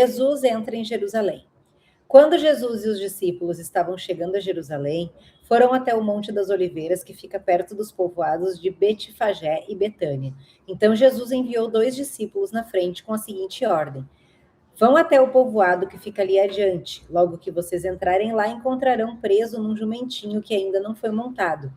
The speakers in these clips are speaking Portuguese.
Jesus entra em Jerusalém. Quando Jesus e os discípulos estavam chegando a Jerusalém, foram até o Monte das Oliveiras, que fica perto dos povoados de Betfagé e Betânia. Então Jesus enviou 2 discípulos na frente com a seguinte ordem: vão até o povoado que fica ali adiante. Logo que vocês entrarem lá, encontrarão preso num jumentinho que ainda não foi montado.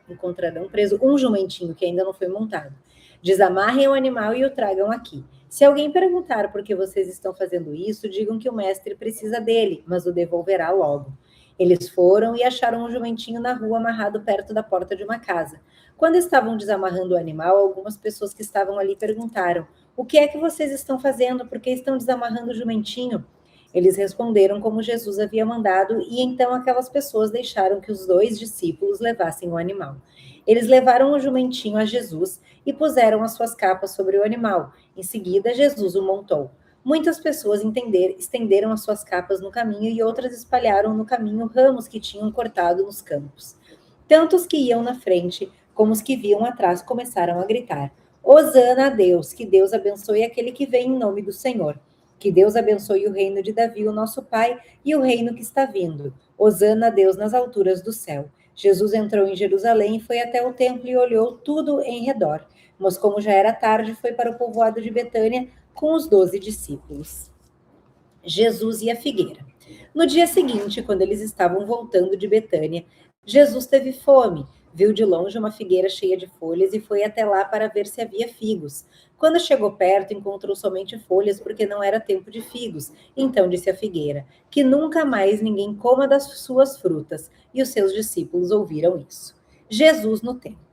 Encontrarão preso um jumentinho que ainda não foi montado. Desamarrem o animal e o tragam aqui. Se alguém perguntar por que vocês estão fazendo isso, digam que o mestre precisa dele, mas o devolverá logo. Eles foram e acharam um jumentinho na rua amarrado perto da porta de uma casa. Quando estavam desamarrando o animal, algumas pessoas que estavam ali perguntaram: o que é que vocês estão fazendo? Por que estão desamarrando o jumentinho? Eles responderam como Jesus havia mandado, e então aquelas pessoas deixaram que os 2 discípulos levassem o animal. Eles levaram o jumentinho a Jesus e puseram as suas capas sobre o animal. Em seguida, Jesus o montou. Muitas pessoas estenderam as suas capas no caminho e outras espalharam no caminho ramos que tinham cortado nos campos. Tanto os que iam na frente como os que viam atrás começaram a gritar: Hosana a Deus, que Deus abençoe aquele que vem em nome do Senhor. Que Deus abençoe o reino de Davi, o nosso pai, e o reino que está vindo. Hosana a Deus nas alturas do céu. Jesus entrou em Jerusalém e foi até o templo e olhou tudo em redor. Mas como já era tarde, foi para o povoado de Betânia com os 12 discípulos. Jesus e a figueira. No dia seguinte, quando eles estavam voltando de Betânia, Jesus teve fome. Viu de longe uma figueira cheia de folhas e foi até lá para ver se havia figos. Quando chegou perto, encontrou somente folhas, porque não era tempo de figos. Então disse a figueira: que nunca mais ninguém coma das suas frutas. E os seus discípulos ouviram isso. Jesus no templo.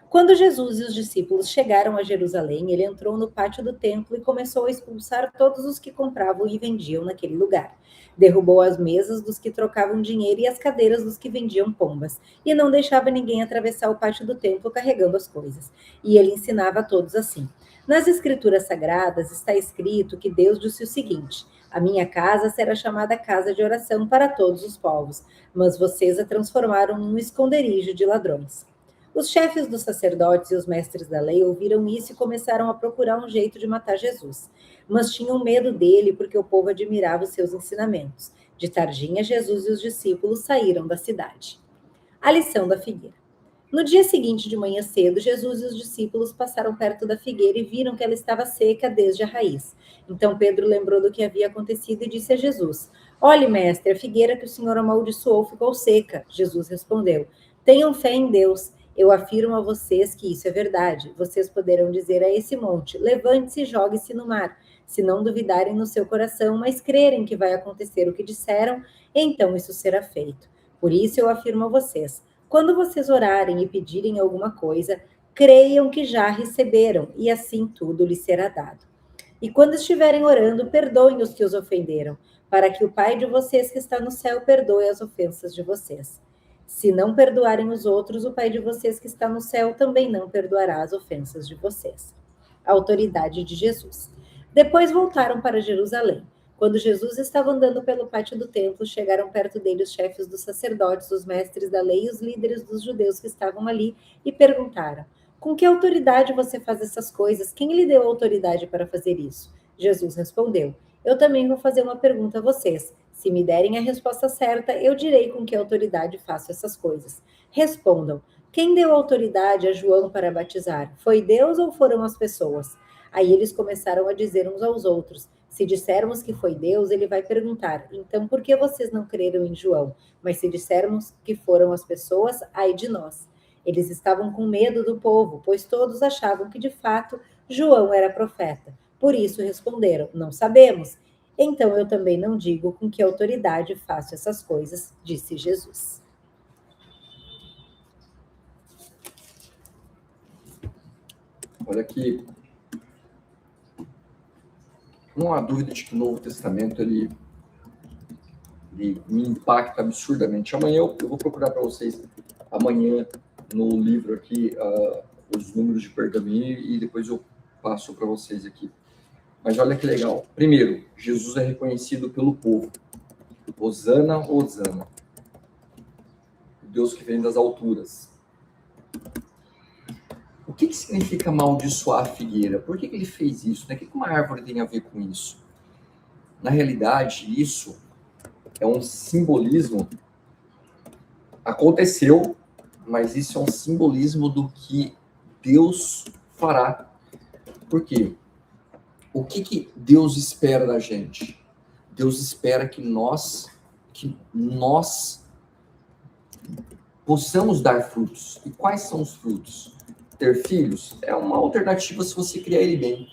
Quando Jesus e os discípulos chegaram a Jerusalém, ele entrou no pátio do templo e começou a expulsar todos os que compravam e vendiam naquele lugar. Derrubou as mesas dos que trocavam dinheiro e as cadeiras dos que vendiam pombas, e não deixava ninguém atravessar o pátio do templo carregando as coisas. E ele ensinava a todos assim: nas Escrituras Sagradas está escrito que Deus disse o seguinte: a minha casa será chamada casa de oração para todos os povos, mas vocês a transformaram num esconderijo de ladrões. Os chefes dos sacerdotes e os mestres da lei ouviram isso e começaram a procurar um jeito de matar Jesus. Mas tinham medo dele porque o povo admirava os seus ensinamentos. De tardinha, Jesus e os discípulos saíram da cidade. A lição da figueira. No dia seguinte, de manhã cedo, Jesus e os discípulos passaram perto da figueira e viram que ela estava seca desde a raiz. Então Pedro lembrou do que havia acontecido e disse a Jesus: olhe, mestre, a figueira que o Senhor amaldiçoou ficou seca. Jesus respondeu: tenham fé em Deus. Eu afirmo a vocês que isso é verdade. Vocês poderão dizer a esse monte: levante-se e jogue-se no mar. Se não duvidarem no seu coração, mas crerem que vai acontecer o que disseram, então isso será feito. Por isso eu afirmo a vocês: quando vocês orarem e pedirem alguma coisa, creiam que já receberam, e assim tudo lhes será dado. E quando estiverem orando, perdoem os que os ofenderam, para que o Pai de vocês que está no céu perdoe as ofensas de vocês. Se não perdoarem os outros, o Pai de vocês que está no céu também não perdoará as ofensas de vocês. A autoridade de Jesus. Depois voltaram para Jerusalém. Quando Jesus estava andando pelo pátio do templo, chegaram perto dele os chefes dos sacerdotes, os mestres da lei e os líderes dos judeus que estavam ali e perguntaram: com que autoridade você faz essas coisas? Quem lhe deu autoridade para fazer isso? Jesus respondeu: eu também vou fazer uma pergunta a vocês. Se me derem a resposta certa, eu direi com que autoridade faço essas coisas. Respondam: quem deu autoridade a João para batizar? Foi Deus ou foram as pessoas? Aí eles começaram a dizer uns aos outros: se dissermos que foi Deus, ele vai perguntar: então por que vocês não creram em João? Mas se dissermos que foram as pessoas, ai de nós. Eles estavam com medo do povo, pois todos achavam que de fato João era profeta. Por isso responderam: não sabemos. Então eu também não digo com que autoridade faço essas coisas, disse Jesus. Olha aqui, não há dúvida de que o Novo Testamento ele me impacta absurdamente. Amanhã eu vou procurar para vocês amanhã no livro aqui os números de pergaminho e depois eu passo para vocês aqui. Mas olha que legal. Primeiro, Jesus é reconhecido pelo povo. Hosana, Hosana. O Deus que vem das alturas. O que significa amaldiçoar a figueira? Por que ele fez isso? O que uma árvore tem a ver com isso? Na realidade, isso é um simbolismo. Aconteceu, mas isso é um simbolismo do que Deus fará. Por quê? O que Deus espera da gente? Deus espera que nós possamos dar frutos. E quais são os frutos? Ter filhos é uma alternativa se você criar ele bem.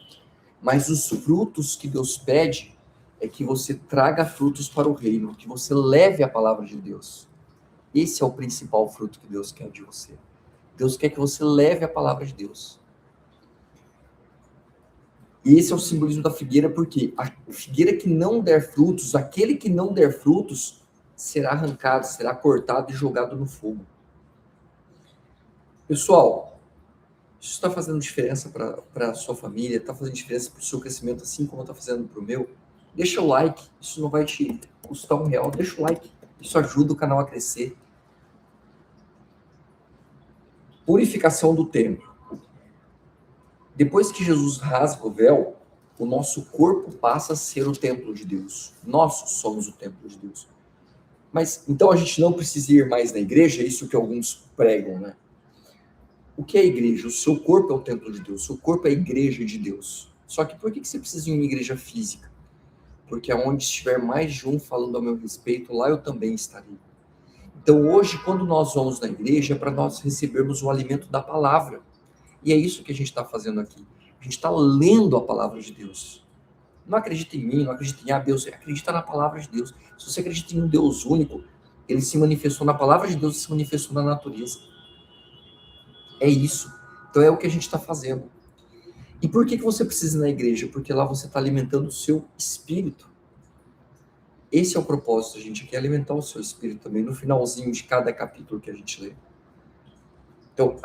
Mas os frutos que Deus pede é que você traga frutos para o reino, que você leve a palavra de Deus. Esse é o principal fruto que Deus quer de você. Deus quer que você leve a palavra de Deus. E esse é o simbolismo da figueira, porque a figueira que não der frutos, aquele que não der frutos, será arrancado, será cortado e jogado no fogo. Pessoal, isso está fazendo diferença para a sua família, está fazendo diferença para o seu crescimento, assim como está fazendo para o meu? Deixa o like, isso não vai te custar R$1, deixa o like, isso ajuda o canal a crescer. Purificação do templo. Depois que Jesus rasga o véu, o nosso corpo passa a ser o templo de Deus. Nós somos o templo de Deus. Mas, então a gente não precisa ir mais na igreja, é isso que alguns pregam, né? O que é a igreja? O seu corpo é o templo de Deus, o seu corpo é a igreja de Deus. Só que por que você precisa ir em uma igreja física? Porque aonde estiver mais de um falando a meu respeito, lá eu também estarei. Então hoje, quando nós vamos na igreja, é para nós recebermos o alimento da palavra. E é isso que a gente está fazendo aqui. A gente está lendo a palavra de Deus. Não acredita em mim, não acredita em Deus, acredita na palavra de Deus. Se você acredita em um Deus único, ele se manifestou na palavra de Deus e se manifestou na natureza. É isso. Então é o que a gente está fazendo. E por que você precisa ir na igreja? Porque lá você está alimentando o seu espírito. Esse é o propósito, gente, aqui é alimentar o seu espírito também, no finalzinho de cada capítulo que a gente lê. Então,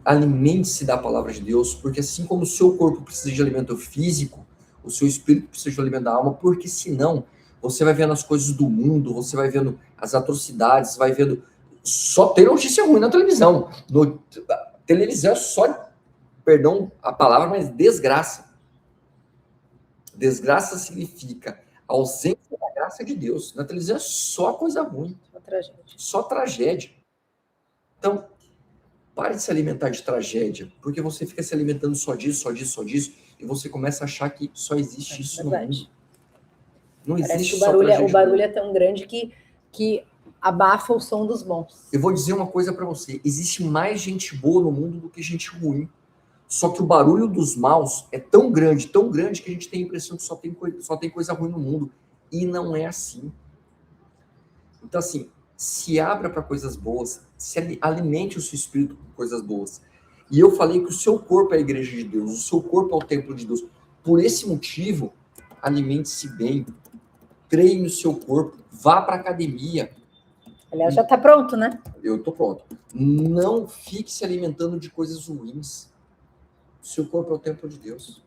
alimente-se da palavra de Deus, porque assim como o seu corpo precisa de alimento físico, o seu espírito precisa de alimento da alma, porque senão você vai vendo as coisas do mundo, você vai vendo as atrocidades, vai vendo... Só tem notícia ruim na televisão. Televisão é só, perdão a palavra, mas desgraça. Desgraça significa ausência da graça de Deus. Na televisão é só coisa ruim. Só tragédia. Só tragédia. Então, pare de se alimentar de tragédia, porque você fica se alimentando só disso, e você começa a achar que só existe isso no mundo. Não existe o barulho é tão grande que abafa o som dos bons. Eu vou dizer uma coisa para você, existe mais gente boa no mundo do que gente ruim. Só que o barulho dos maus é tão grande que a gente tem a impressão que só tem coisa ruim no mundo. E não é assim. Então, assim, se abra para coisas boas, se alimente o seu espírito com coisas boas. E eu falei que o seu corpo é a igreja de Deus, o seu corpo é o templo de Deus. Por esse motivo, alimente-se bem, treine o seu corpo, vá para a academia. Aliás, já está pronto, né? Eu estou pronto. Não fique se alimentando de coisas ruins. O seu corpo é o templo de Deus.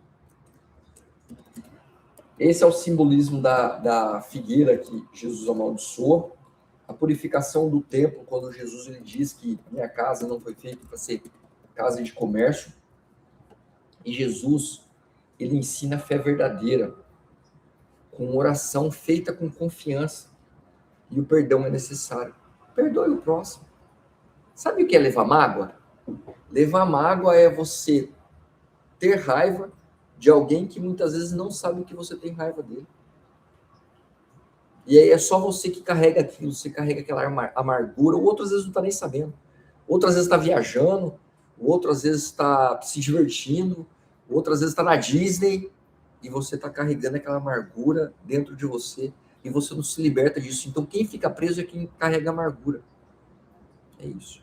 Esse é o simbolismo da figueira que Jesus amaldiçoou. A purificação do templo, quando Jesus ele diz que minha casa não foi feita para ser casa de comércio. E Jesus, ele ensina a fé verdadeira, com oração feita com confiança. E o perdão é necessário. Perdoe o próximo. Sabe o que é levar mágoa? Levar mágoa é você ter raiva de alguém que muitas vezes não sabe que você tem raiva dele. E aí é só você que carrega aquilo, você carrega aquela amargura, o outro às vezes não está nem sabendo. Outras vezes está viajando, o outro às vezes está se divertindo, o outro às vezes está na Disney, e você está carregando aquela amargura dentro de você, e você não se liberta disso. Então quem fica preso é quem carrega amargura. É isso.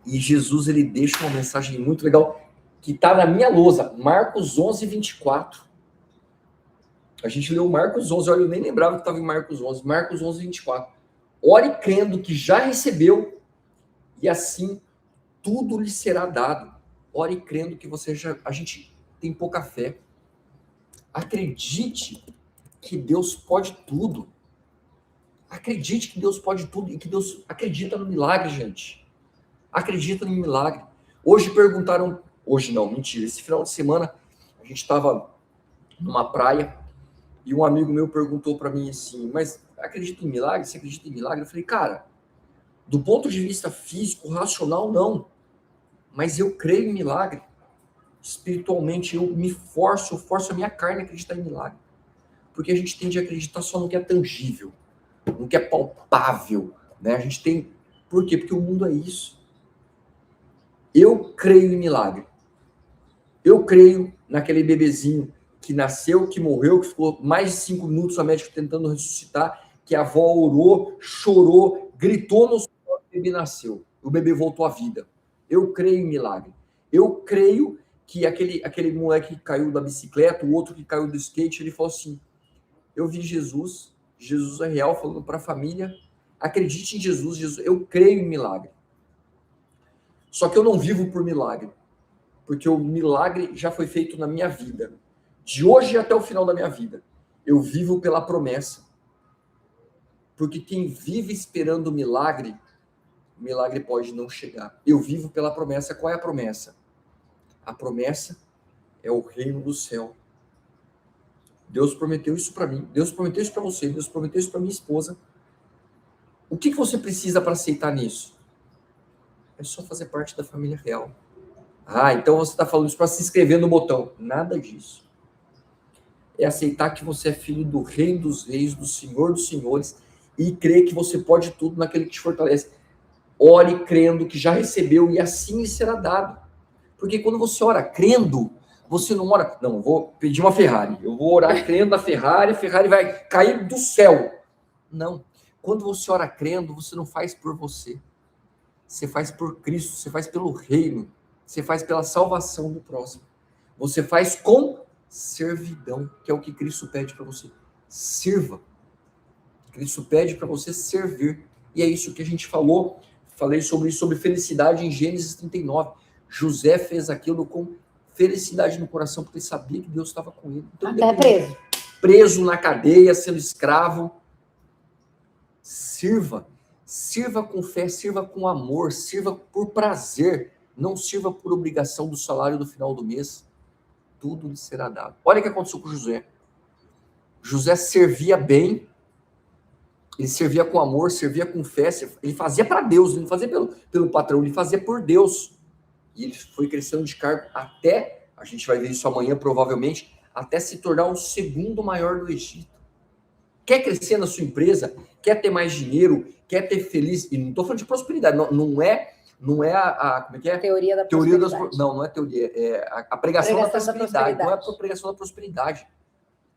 E Jesus, ele deixa uma mensagem muito legal, que está na minha lousa, Marcos 11, 24. A gente leu Marcos 11, olha, eu nem lembrava que estava em Marcos 11. Marcos 11, 24. Ore crendo que já recebeu, e assim tudo lhe será dado. Ore crendo que a gente tem pouca fé. Acredite que Deus pode tudo. Acredite que Deus pode tudo e que Deus acredita no milagre, gente. Acredita no milagre. Hoje perguntaram... Hoje não, mentira. Esse final de semana, a gente estava numa praia E um amigo meu perguntou para mim assim, mas acredita em milagre? Você acredita em milagre? Eu falei, cara, do ponto de vista físico, racional, não. Mas eu creio em milagre. Espiritualmente, eu forço a minha carne a acreditar em milagre. Porque a gente tende a acreditar só no que é tangível, no que é palpável, né? A gente tem... Por quê? Porque o mundo é isso. Eu creio em milagre. Eu creio naquele bebezinho que nasceu, que morreu, que ficou mais de 5 minutos a médica tentando ressuscitar, que a avó orou, chorou, gritou no céu, o bebê nasceu. O bebê voltou à vida. Eu creio em milagre. Eu creio que aquele moleque que caiu da bicicleta, o outro que caiu do skate, ele falou assim, eu vi Jesus, Jesus é real, falando para a família, acredite em Jesus, Jesus, eu creio em milagre. Só que eu não vivo por milagre, porque o milagre já foi feito na minha vida. De hoje até o final da minha vida, eu vivo pela promessa. Porque quem vive esperando o milagre pode não chegar. Eu vivo pela promessa. Qual é a promessa? A promessa é o reino do céu. Deus prometeu isso para mim, Deus prometeu isso para você, Deus prometeu isso para minha esposa. O que você precisa para aceitar nisso? É só fazer parte da família real. Ah, então você está falando isso para se inscrever no botão. Nada disso. É aceitar que você é filho do Rei dos Reis, do Senhor dos Senhores, e crer que você pode tudo naquele que te fortalece. Ore crendo que já recebeu e assim lhe será dado. Porque quando você ora crendo, você não ora, não, eu vou pedir uma Ferrari, eu vou orar crendo na Ferrari, a Ferrari vai cair do céu. Não. Quando você ora crendo, você não faz por você. Você faz por Cristo, você faz pelo reino, você faz pela salvação do próximo. Você faz com servidão, que é o que Cristo pede para você. Sirva. Cristo pede para você servir. E é isso que a gente falou. Falei sobre felicidade em Gênesis 39. José fez aquilo com felicidade no coração, porque ele sabia que Deus estava com ele. Então, até preso. Preso na cadeia, sendo escravo. Sirva. Sirva com fé, sirva com amor, sirva por prazer. Não sirva por obrigação do salário do final do mês. Tudo lhe será dado. Olha o que aconteceu com José. José servia bem, ele servia com amor, servia com fé, ele fazia para Deus, ele não fazia pelo patrão, ele fazia por Deus. E ele foi crescendo de cargo até, a gente vai ver isso amanhã provavelmente, até se tornar o segundo maior do Egito. Quer crescer na sua empresa, quer ter mais dinheiro, quer ter feliz, e não estou falando de prosperidade, não é como é que é? Teoria da prosperidade. Não é teoria, é a pregação da prosperidade, não é a pregação da prosperidade.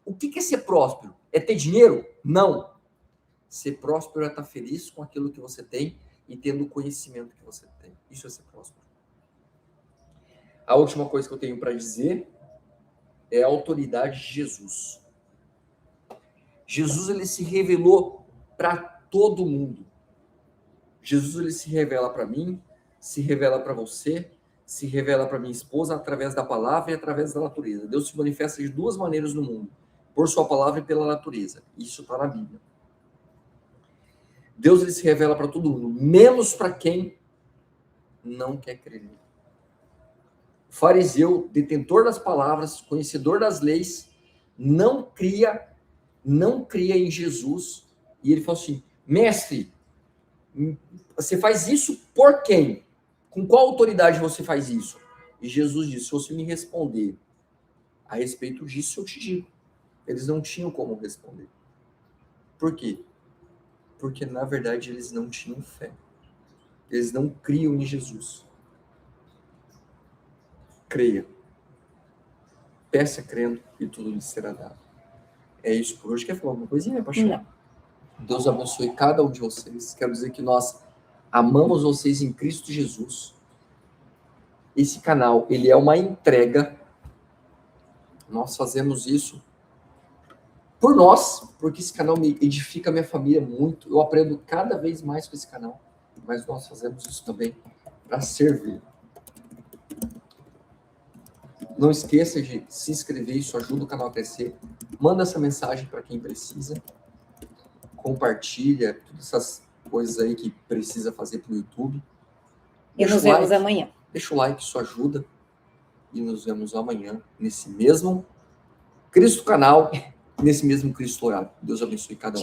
O que é ser próspero? É ter dinheiro? Não. Ser próspero é estar feliz com aquilo que você tem e tendo o conhecimento que você tem. Isso é ser próspero. A última coisa que eu tenho para dizer é a autoridade de Jesus. Jesus, ele se revelou para todo mundo. Jesus, ele se revela para mim, se revela para você, se revela para minha esposa através da palavra e através da natureza. Deus se manifesta de duas maneiras no mundo. Por sua palavra e pela natureza. Isso está na Bíblia. Deus, ele se revela para todo mundo, menos para quem não quer crer. O fariseu, detentor das palavras, conhecedor das leis, não cria em Jesus. E ele falou assim, mestre, você faz isso por quem? Com qual autoridade você faz isso? E Jesus disse, se você me responder a respeito disso, eu te digo. Eles não tinham como responder. Por quê? Porque, na verdade, eles não tinham fé. Eles não criam em Jesus. Creia. Peça crendo e tudo lhe será dado. É isso por hoje. Quer falar alguma coisinha, Paixão? Não. Deus abençoe cada um de vocês. Quero dizer que nós amamos vocês em Cristo Jesus. Esse canal, ele é uma entrega. Nós fazemos isso por nós, porque esse canal me edifica a minha família muito. Eu aprendo cada vez mais com esse canal. Mas nós fazemos isso também para servir. Não esqueça de se inscrever, isso ajuda o canal a crescer. Manda essa mensagem para quem precisa. Compartilha todas essas coisas aí que precisa fazer para o YouTube. E nos vemos amanhã. Deixa o like, isso ajuda. E nos vemos amanhã, nesse mesmo Cristo Canal, nesse mesmo Cristo horário. Deus abençoe cada um.